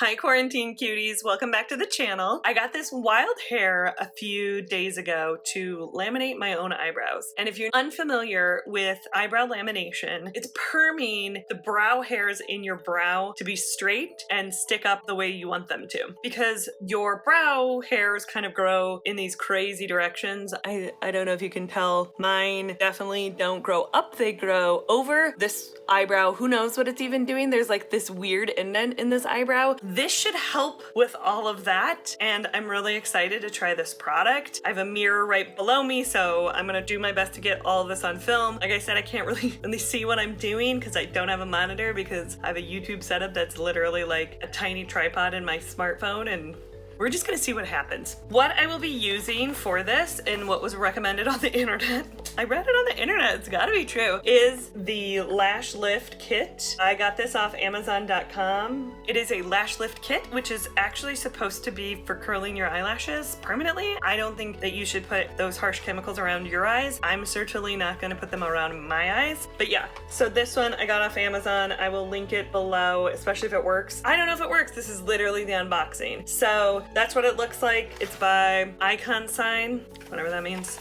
Hi quarantine cuties, welcome back to the channel. I got this wild hair a few days ago to laminate my own eyebrows. And if you're unfamiliar with eyebrow lamination, it's perming the brow hairs in your brow to be straight and stick up the way you want them to. Because your brow hairs kind of grow in these crazy directions. I don't know if you can tell, mine definitely don't grow up, they grow over. This eyebrow, who knows what it's even doing? There's like this weird indent in this eyebrow. This should help with all of that, and I'm really excited to try this product. I have a mirror right below me, so I'm gonna do my best to get all of this on film. Like I said, I can't really see what I'm doing because I don't have a monitor, because I have a YouTube setup that's literally like a tiny tripod in my smartphone, and we're just gonna see what happens. What I will be using for this, and what was recommended on the internet, I read it on the internet, it's gotta be true, is the Lash Lift Kit. I got this off Amazon.com. It is a lash lift kit, which is actually supposed to be for curling your eyelashes permanently. I don't think that you should put those harsh chemicals around your eyes. I'm certainly not gonna put them around my eyes. But yeah, so this one I got off Amazon. I will link it below, especially if it works. I don't know if it works. This is literally the unboxing. So that's what it looks like. It's by iconsign, whatever that means.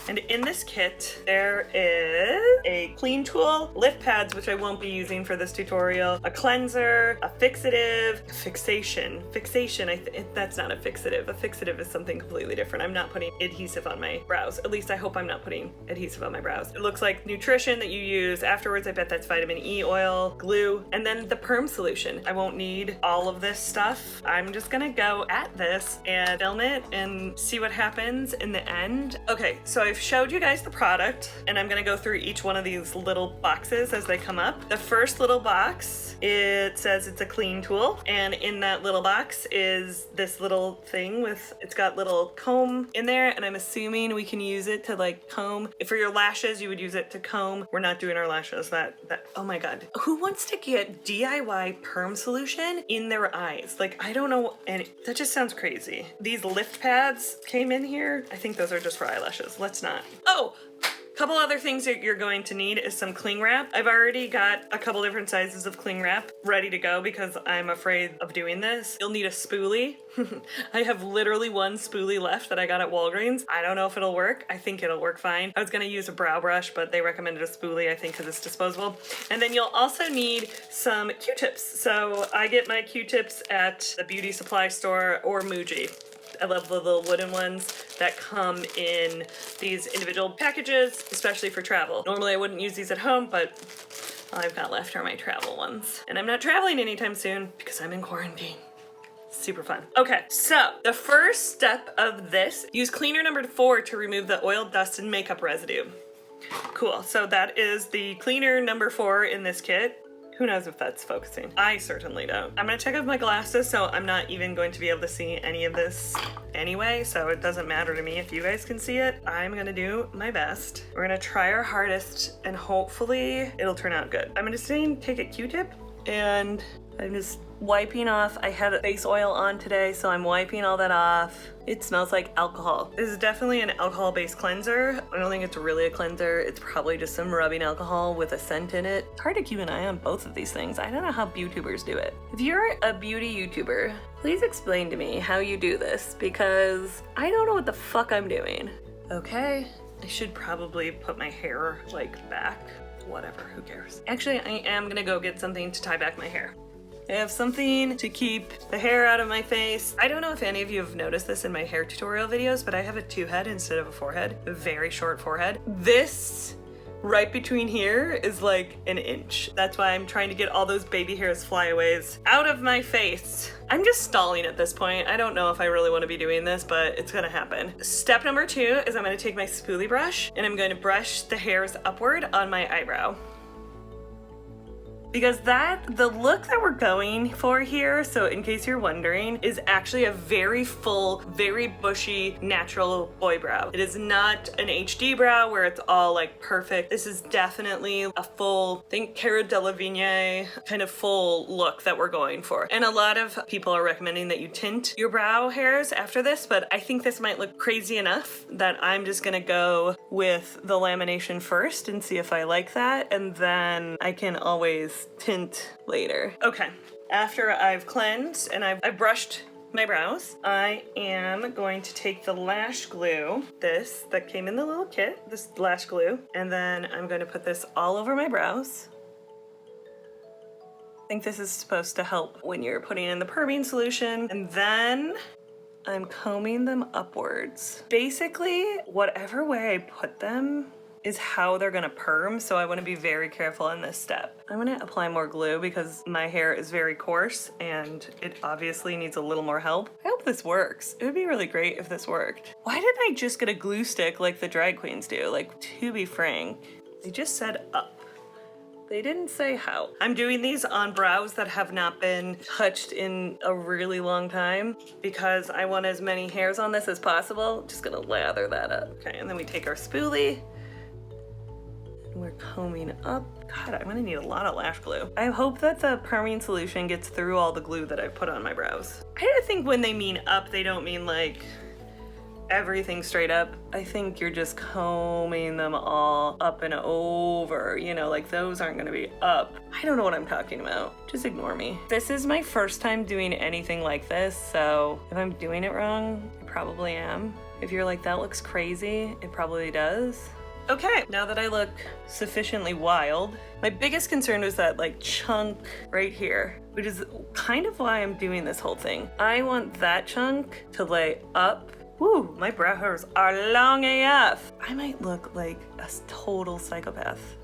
And in this kit, there is a clean tool, lift pads, which I won't be using for this tutorial, a cleanser, a fixative, a fixation. That's not a fixative. A fixative is something completely different. I'm not putting adhesive on my brows. At least I hope I'm not putting adhesive on my brows. It looks like nutrition that you use afterwards. I bet that's vitamin E oil, glue, and then the perm solution. I won't need all of this stuff. I'm just gonna go at this and film it and see what happens in the end. Okay, so I've showed you guys the product, and I'm gonna go through each one of these little boxes as they come up. The first little box, it says it's a clean tool, and in that little box is this little thing with, it's got little comb in there, and I'm assuming we can use it to like comb. If for your lashes, you would use it to comb. We're not doing our lashes. Oh my God. Who wants to get DIY perm solution in their eyes? Like, I don't know, and that just sounds crazy. These lift pads came in here. I think those are just for eyelashes. Let's not. Oh, couple other things that you're going to need is some cling wrap. I've already got a couple different sizes of cling wrap ready to go because I'm afraid of doing this. You'll need a spoolie. I have literally one spoolie left that I got at Walgreens. I don't know if it'll work. I think it'll work fine. I was gonna use a brow brush, but they recommended a spoolie, I think, because it's disposable. And then you'll also need some Q-tips. So I get my Q-tips at the beauty supply store or Muji. I love the little wooden ones that come in these individual packages, especially for travel. Normally I wouldn't use these at home, but all I've got left are my travel ones. And I'm not traveling anytime soon because I'm in quarantine. Super fun. Okay, so the first step of this, use cleaner number 4 to remove the oil, dust, and makeup residue. Cool, so that is the cleaner number 4 in this kit. Who knows if that's focusing? I certainly don't. I'm gonna check out my glasses, so I'm not even going to be able to see any of this anyway, so it doesn't matter to me if you guys can see it. I'm gonna do my best. We're gonna try our hardest, and hopefully it'll turn out good. I'm gonna take a Q-tip, and I'm just wiping off. I had face oil on today, so I'm wiping all that off. It smells like alcohol. This is definitely an alcohol-based cleanser. I don't think it's really a cleanser. It's probably just some rubbing alcohol with a scent in it. It's hard to keep an eye on both of these things. I don't know how YouTubers do it. If you're a beauty YouTuber, please explain to me how you do this, because I don't know what the fuck I'm doing. Okay, I should probably put my hair like back. Whatever, who cares? Actually, I am gonna go get something to tie back my hair. I have something to keep the hair out of my face. I don't know if any of you have noticed this in my hair tutorial videos, but I have a 2-head instead of a 4-head, a very short forehead. This right between here is like an inch. That's why I'm trying to get all those baby hairs flyaways out of my face. I'm just stalling at this point. I don't know if I really want to be doing this, but it's gonna happen. Step number 2 is I'm gonna take my spoolie brush and I'm going to brush the hairs upward on my eyebrow. Because the look that we're going for here, so in case you're wondering, is actually a very full, very bushy, natural boy brow. It is not an HD brow where it's all like perfect. This is definitely a full, think Cara Delevingne kind of full look that we're going for. And a lot of people are recommending that you tint your brow hairs after this, but I think this might look crazy enough that I'm just gonna go with the lamination first and see if I like that, and then I can always tint later. Okay, after I've cleansed and I've brushed my brows, I am going to take the lash glue, this that came in the little kit, this lash glue, and then I'm going to put this all over my brows. I think this is supposed to help when you're putting in the perming solution, and then I'm combing them upwards. Basically, whatever way I put them is how they're gonna perm, so I wanna be very careful in this step. I'm gonna apply more glue because my hair is very coarse and it obviously needs a little more help. I hope this works. It would be really great if this worked. Why didn't I just get a glue stick like the drag queens do? Like, to be frank, they just said up. They didn't say how. I'm doing these on brows that have not been touched in a really long time because I want as many hairs on this as possible. Just gonna lather that up. Okay, and then we take our spoolie. We're combing up. God, I'm gonna need a lot of lash glue. I hope that the perming solution gets through all the glue that I've put on my brows. I think when they mean up, they don't mean like everything straight up. I think you're just combing them all up and over, you know, like those aren't gonna be up. I don't know what I'm talking about. Just ignore me. This is my first time doing anything like this, so if I'm doing it wrong, I probably am. If you're like, that looks crazy, it probably does. Okay, now that I look sufficiently wild, my biggest concern was that like chunk right here, which is kind of why I'm doing this whole thing. I want that chunk to lay up. Woo, my brow hairs are long AF. I might look like a total psychopath.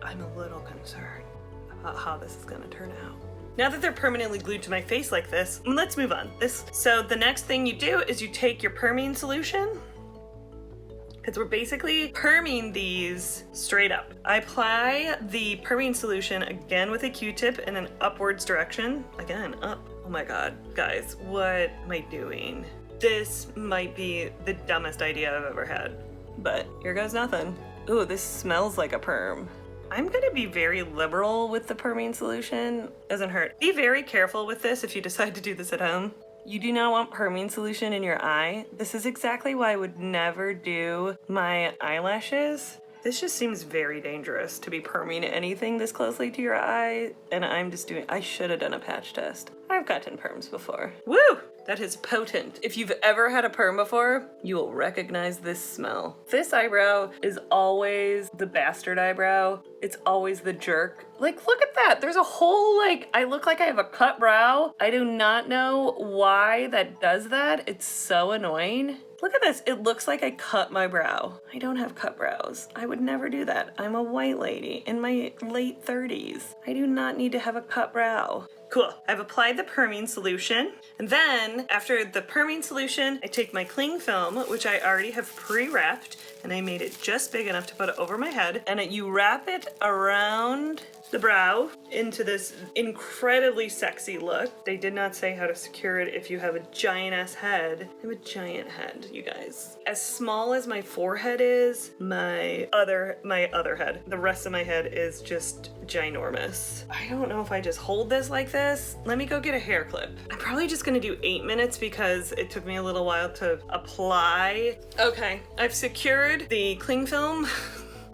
I'm a little concerned about how this is gonna turn out. Now that they're permanently glued to my face like this, let's move on. So the next thing you do is you take your perming solution, because we're basically perming these straight up. I apply the perming solution again with a Q-tip in an upwards direction. Again, up. Oh my God, guys, what am I doing? This might be the dumbest idea I've ever had, but here goes nothing. Ooh, this smells like a perm. I'm gonna be very liberal with the perming solution. Doesn't hurt. Be very careful with this if you decide to do this at home. You do not want perming solution in your eye. This is exactly why I would never do my eyelashes. This just seems very dangerous to be perming anything this closely to your eye, and I'm just doing, I should have done a patch test. I've gotten perms before. Woo! That is potent. If you've ever had a perm before, you will recognize this smell. This eyebrow is always the bastard eyebrow. It's always the jerk. Like, look at that. There's a whole, like, I look like I have a cut brow. I do not know why that does that. It's so annoying. Look at this. It looks like I cut my brow. I don't have cut brows. I would never do that. I'm a white lady in my late 30s. I do not need to have a cut brow. Cool. I've applied the perming solution, and then after the perming solution, I take my cling film, which I already have pre-wrapped, and I made it just big enough to put it over my head, and you wrap it around the brow into this incredibly sexy look. They did not say how to secure it if you have a giant ass head. I have a giant head, you guys. As small as my forehead is, my other head, the rest of my head is just ginormous. I don't know if I just hold this like this. Let me go get a hair clip. I'm probably just gonna do 8 minutes because it took me a little while to apply. Okay, I've secured the cling film.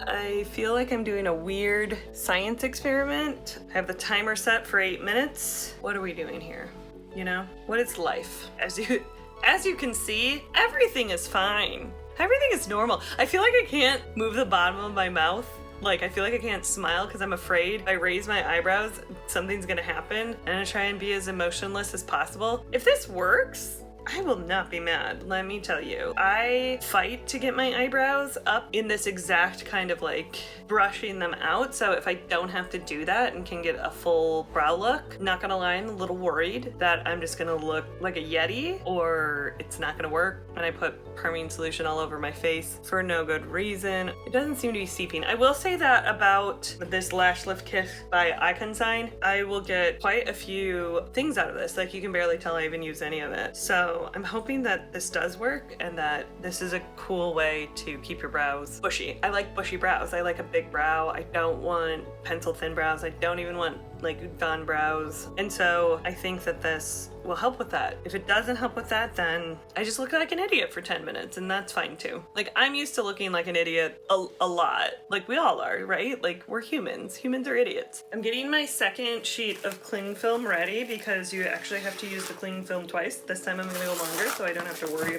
I feel like I'm doing a weird science experiment. I have the timer set for 8 minutes. What are we doing here? You know, what is life? As you can see, everything is fine. Everything is normal. I feel like I can't move the bottom of my mouth. Like, I feel like I can't smile because I'm afraid if I raise my eyebrows, something's gonna happen. I'm gonna try and be as emotionless as possible. If this works, I will not be mad, let me tell you. I fight to get my eyebrows up in this exact kind of like brushing them out. So if I don't have to do that and can get a full brow look, not gonna lie, I'm a little worried that I'm just gonna look like a Yeti or it's not gonna work. And I put perming solution all over my face for no good reason. It doesn't seem to be seeping. I will say that about this lash lift kit by Iconsign, I will get quite a few things out of this. Like, you can barely tell I even use any of it. So I'm hoping that this does work and that this is a cool way to keep your brows bushy. I like bushy brows. I like a big brow. I don't want pencil thin brows. I don't even want like Von brows. And so I think that this will help with that. If it doesn't help with that, then I just look like an idiot for 10 minutes and that's fine too. Like I'm used to looking like an idiot a lot. Like we all are, right? Like we're humans. Humans are idiots. I'm getting my second sheet of cling film ready because you actually have to use the cling film twice. This time I'm gonna go longer so I don't have to worry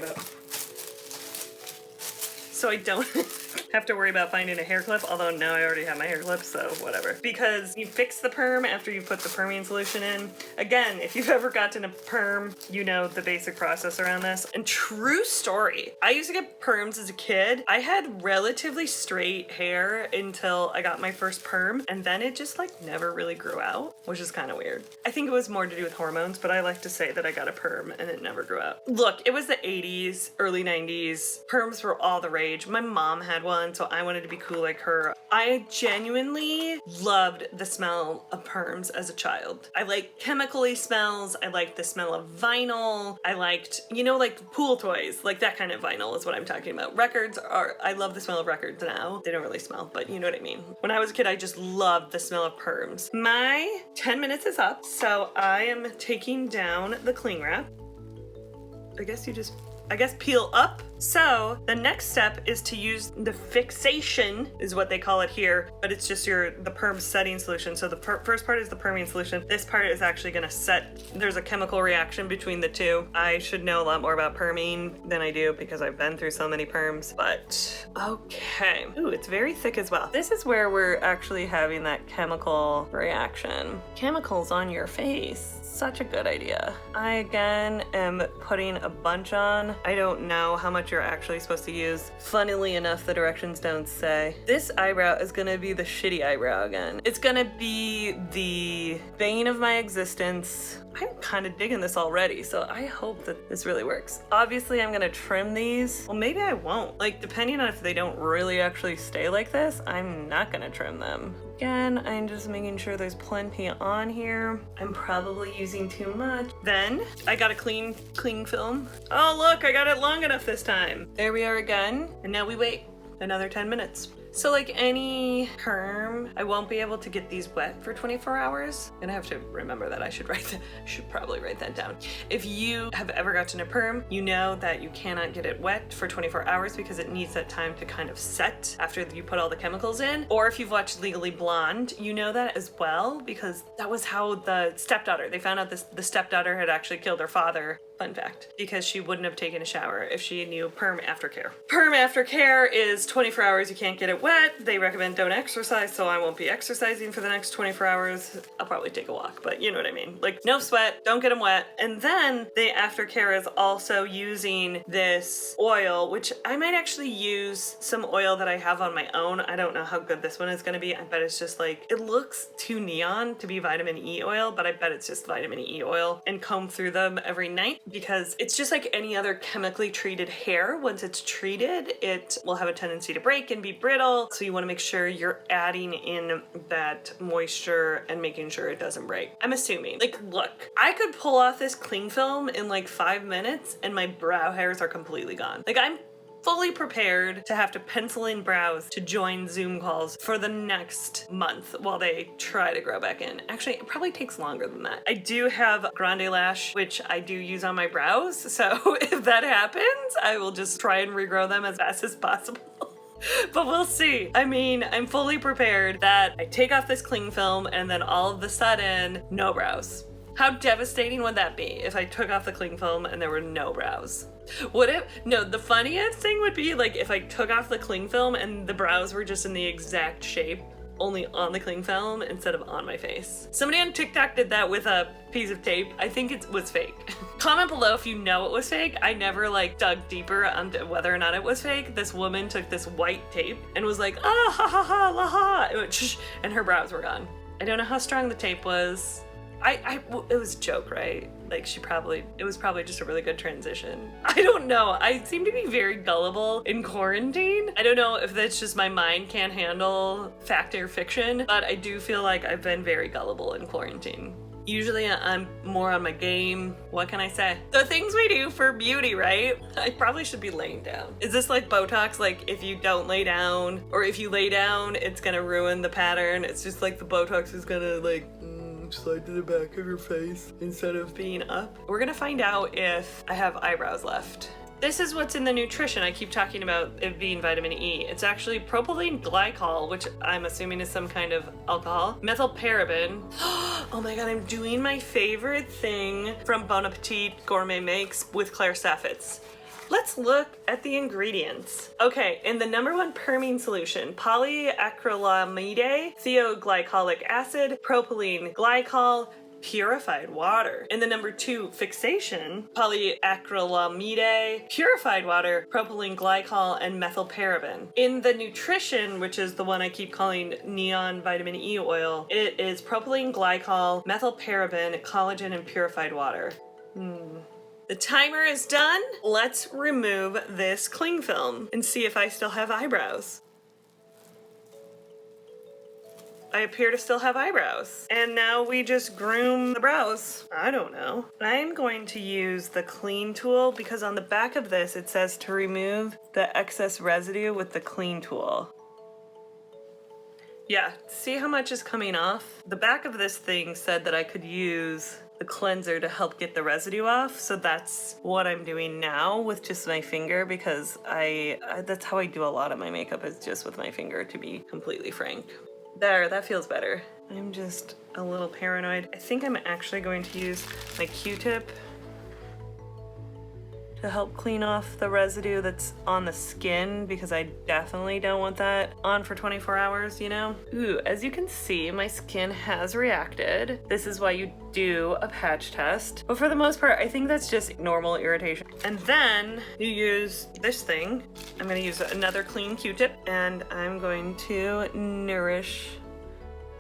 about finding a hair clip, although now I already have my hair clip, so whatever. Because you fix the perm after you put the perming solution in. Again, if you've ever gotten a perm, you know the basic process around this. And true story, I used to get perms as a kid. I had relatively straight hair until I got my first perm, and then it just like never really grew out, which is kind of weird. I think it was more to do with hormones, but I like to say that I got a perm and it never grew out. Look, it was the 80s, early 90s. Perms were all the rage. My mom had one, so I wanted to be cool like her. I genuinely loved the smell of perms as a child. I like chemically smells. I liked the smell of vinyl. I liked, you know, like pool toys, like that kind of vinyl is what I'm talking about. I love the smell of records now. They don't really smell, but you know what I mean. When I was a kid, I just loved the smell of perms. My 10 minutes is up, so I am taking down the cling wrap. I guess peel up. So the next step is to use the fixation, is what they call it here, but it's just the perm setting solution. So the first part is the perming solution. This part is actually gonna set, there's a chemical reaction between the two. I should know a lot more about perming than I do because I've been through so many perms, but okay. Ooh, it's very thick as well. This is where we're actually having that chemical reaction. Chemicals on your face. Such a good idea. I again am putting a bunch on. I don't know how much you're actually supposed to use. Funnily enough, the directions don't say. This eyebrow is gonna be the shitty eyebrow again. It's gonna be the bane of my existence. I'm kind of digging this already, so I hope that this really works. Obviously, I'm gonna trim these. Well, maybe I won't. Like, depending on if they don't really actually stay like this, I'm not gonna trim them. Again, I'm just making sure there's plenty on here. I'm probably using too much. Then, I got a clean film. Oh look, I got it long enough this time. There we are again, and now we wait another 10 minutes. So like any perm, I won't be able to get these wet for 24 hours. I'm gonna have to remember that. I should probably write that down. If you have ever gotten a perm, you know that you cannot get it wet for 24 hours because it needs that time to kind of set after you put all the chemicals in. Or if you've watched Legally Blonde, you know that as well because that was how the stepdaughter, they found out the stepdaughter had actually killed her father. Fun fact, because she wouldn't have taken a shower if she knew perm aftercare. Perm aftercare is 24 hours, you can't get it wet. They recommend don't exercise, so I won't be exercising for the next 24 hours. I'll probably take a walk, but you know what I mean. Like no sweat, don't get them wet. And then the aftercare is also using this oil, which I might actually use some oil that I have on my own. I don't know how good this one is gonna be. I bet it's just like, it looks too neon to be vitamin E oil, but I bet it's just vitamin E oil, and comb through them every night. Because it's just like any other chemically treated hair. Once it's treated, it will have a tendency to break and be brittle. So you want to make sure you're adding in that moisture and making sure it doesn't break. I'm assuming. Like, look, I could pull off this cling film in like 5 minutes and my brow hairs are completely gone. Like I'm fully prepared to have to pencil in brows to join Zoom calls for the next month while they try to grow back in. Actually, it probably takes longer than that. I do have grande lash, which I do use on my brows. So if that happens, I will just try and regrow them as fast as possible. But we'll see. I mean, I'm fully prepared that I take off this cling film and then all of a sudden, no brows. How devastating would that be if I took off the cling film and there were no brows? The funniest thing would be like if I took off the cling film and the brows were just in the exact shape, only on the cling film instead of on my face. Somebody on TikTok did that with a piece of tape. I think it was fake. Comment below if you know it was fake. I never like dug deeper onto whether or not it was fake. This woman took this white tape and was like, ah, ha ha ha, la ha, and her brows were gone. I don't know how strong the tape was. It was a joke, right? Like it was probably just a really good transition. I don't know. I seem to be very gullible in quarantine. I don't know if that's just my mind can't handle fact or fiction, but I do feel like I've been very gullible in quarantine. Usually I'm more on my game. What can I say? The things we do for beauty, right? I probably should be laying down. Is this like Botox? Like if you don't lay down, or if you lay down, it's gonna ruin the pattern. It's just like the Botox is gonna like, slide to the back of your face instead of being up. We're gonna find out if I have eyebrows left. This is what's in the nutrition. I keep talking about it being vitamin E. It's actually propylene glycol, which I'm assuming is some kind of alcohol. Methylparaben. Oh my god, I'm doing my favorite thing from Bon Appetit Gourmet Makes with Claire Saffitz. Let's look at the ingredients. Okay, in the number one perming solution, polyacrylamide, thioglycolic acid, propylene glycol, purified water. In the number two fixation, polyacrylamide, purified water, propylene glycol, and methylparaben. In the nutrition, which is the one I keep calling neon vitamin E oil, it is propylene glycol, methylparaben, collagen, and purified water. The timer is done. Let's remove this cling film and see if I still have eyebrows. I appear to still have eyebrows. And now we just groom the brows. I don't know. I'm going to use the clean tool because on the back of this it says to remove the excess residue with the clean tool. Yeah, see how much is coming off? The back of this thing said that I could use the cleanser to help get the residue off, so that's what I'm doing now with just my finger because that's how I do a lot of my makeup, is just with my finger, to be completely frank. There, that feels better. I'm just a little paranoid. I think I'm actually going to use my Q-tip to help clean off the residue that's on the skin because I definitely don't want that on for 24 hours, you know? Ooh, as you can see, my skin has reacted. This is why you do a patch test. But for the most part, I think that's just normal irritation. And then you use this thing. I'm gonna use another clean Q-tip and I'm going to nourish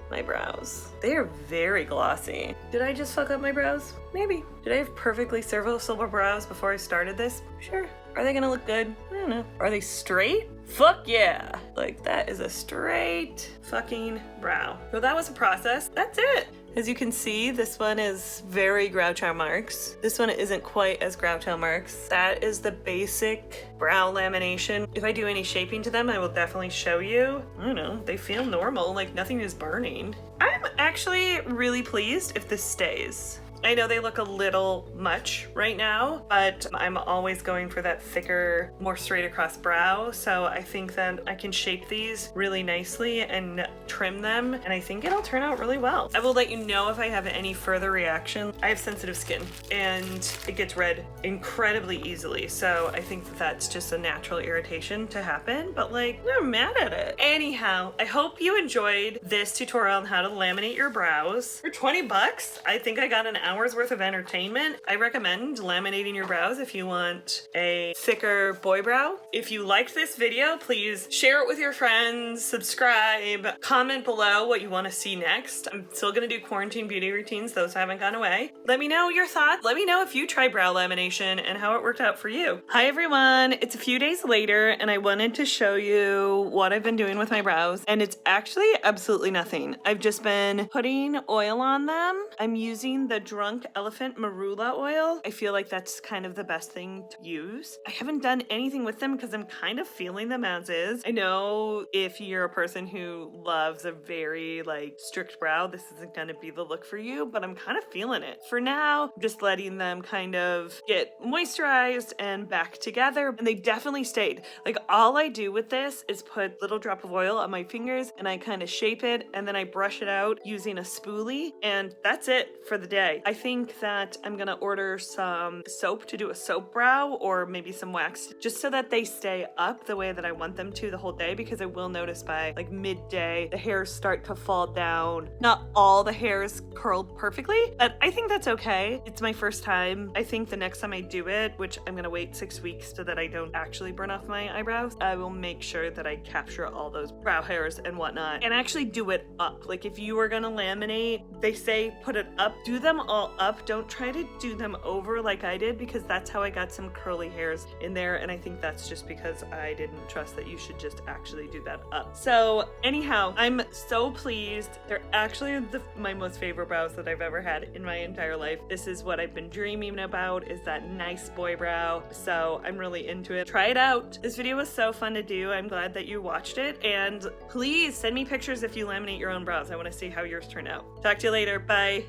my brows. They are very glossy. Did I just fuck up my brows? Maybe. Did I have perfectly serviceable brows before I started this? Sure. Are they gonna look good? I don't know. Are they straight? Fuck yeah. Like, that is a straight fucking brow. So that was a process. That's it. As you can see, this one is very Groucho Marx. This one isn't quite as Groucho Marx. That is the basic brow lamination. If I do any shaping to them, I will definitely show you. I don't know, they feel normal, like nothing is burning. I'm actually really pleased if this stays. I know they look a little much right now, but I'm always going for that thicker, more straight across brow. So I think that I can shape these really nicely and trim them. And I think it'll turn out really well. I will let you know if I have any further reaction. I have sensitive skin and it gets red incredibly easily. So I think that that's just a natural irritation to happen, but like, I'm not mad at it. Anyhow, I hope you enjoyed this tutorial on how to laminate your brows. For 20 bucks, I think I got an hour's worth of entertainment. I recommend laminating your brows if you want a thicker boy brow. If you liked this video, please share it with your friends, subscribe, comment below what you want to see next. I'm still gonna do quarantine beauty routines, those haven't gone away. Let me know your thoughts. Let me know if you tried brow lamination and how it worked out for you. Hi everyone, it's a few days later and I wanted to show you what I've been doing with my brows, and it's actually absolutely nothing. I've just been putting oil on them. I'm using the Drunk Elephant Marula oil. I feel like that's kind of the best thing to use. I haven't done anything with them because I'm kind of feeling them as is. I know if you're a person who loves a very like strict brow, this isn't gonna be the look for you, but I'm kind of feeling it. For now, I'm just letting them kind of get moisturized and back together, and they definitely stayed. Like, all I do with this is put a little drop of oil on my fingers and I kind of shape it and then I brush it out using a spoolie, and that's it for the day. I think that I'm gonna order some soap to do a soap brow, or maybe some wax, just so that they stay up the way that I want them to the whole day, because I will notice by like midday the hairs start to fall down. Not all the hairs curled perfectly, but I think that's okay. It's my first time. I think the next time I do it, which I'm gonna wait 6 weeks so that I don't actually burn off my eyebrows, I will make sure that I capture all those brow hairs and whatnot and actually do it up. Like, if you are gonna laminate, they say put it up, do them all all up. Don't try to do them over like I did, because that's how I got some curly hairs in there, and I think that's just because I didn't trust that you should just actually do that up. So anyhow, I'm so pleased. They're actually my most favorite brows that I've ever had in my entire life. This is what I've been dreaming about, is that nice boy brow. So I'm really into it. Try it out. This video was so fun to do. I'm glad that you watched it, and please send me pictures if you laminate your own brows. I want to see how yours turn out. Talk to you later. Bye.